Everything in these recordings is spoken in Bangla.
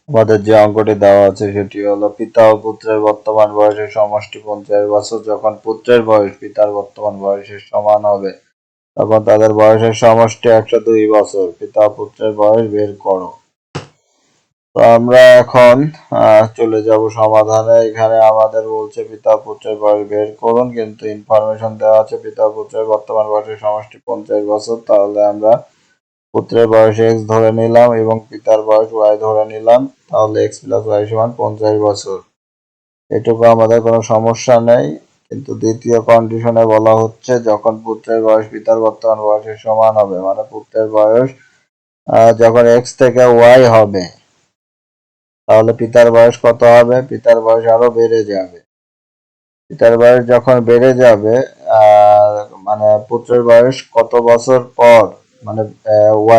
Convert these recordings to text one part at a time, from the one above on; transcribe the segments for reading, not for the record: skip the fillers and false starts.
আমাদের যে অঙ্কটি দেওয়া আছে সেটি হলো পিতা ও পুত্রের বর্তমান বয়সের সমষ্টি 50 বছর। যখন পুত্রের বয়স পিতার বর্তমান বয়সের সমান হবে তখন তাদের বয়সের সমষ্টি 102 বছর। পিতা ও পুত্রের বয়স বের করো। তো আমরা এখন চলে যাব সমাধানে। এখানে আমাদের বলছে পিতা ও পুত্রের বয়স বের করুন, কিন্তু ইনফরমেশন দেওয়া আছে পিতা ও পুত্রের বর্তমান বয়সের সমষ্টি 50 বছর। তাহলে আমরা পুত্রের বয়স x ধরে নিলাম এবং পিতার বয়স y ধরে নিলাম। তাহলে x + y = 50 বছর। এটুকু আমাদের কোনো সমস্যা নেই, কিন্তু দ্বিতীয় কন্ডিশনে বলা হচ্ছে যখন পুত্রের বয়স পিতার বর্তমান বয়সের সমান হবে, মানে পুত্রের বয়স যখন x থেকে y হবে তাহলে পিতার বয়স কত হবে? পিতার বয়স আরো বেড়ে যাবে। পিতার বয়স যখন বেড়ে যাবে মানে পুত্রের বয়স কত বছর পর মানে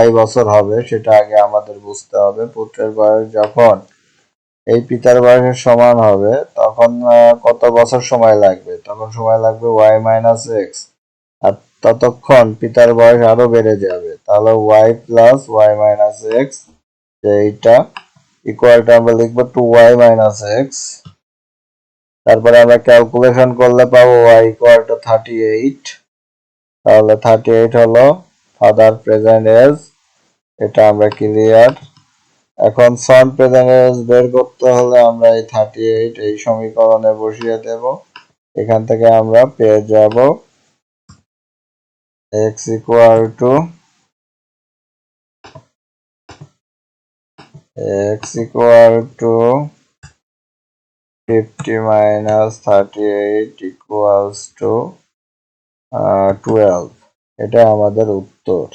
y বছর হবে সেটা আগে আমাদের বুঝতে হবে। পুত্রের বয়স যখন এই পিতার বয়সের সমান হবে তখন কত বছর সময় লাগবে? তখন সময় লাগবে y - x, আর ততক্ষণ পিতার বয়স আরো বেড়ে যাবে। তাহলে y + y - x, এইটা ইকুয়ালটা আমরা লিখবো 2y - x। তারপরে আমরা ক্যালকুলেশন করলে পাবো y = 38। তাহলে 38 হলো ফাদার প্রেজেন্ট এজ, এটা আমরা ক্লিয়ার। এখন সন প্রেজেন্ট এজ বের করতে হলে আমরা এই 38 এই সমীকরণে বসিয়ে দেব। এখান থেকে আমরা পেয়ে যাব x = 50 - 38 = 12। এটা আমাদের উত্তর।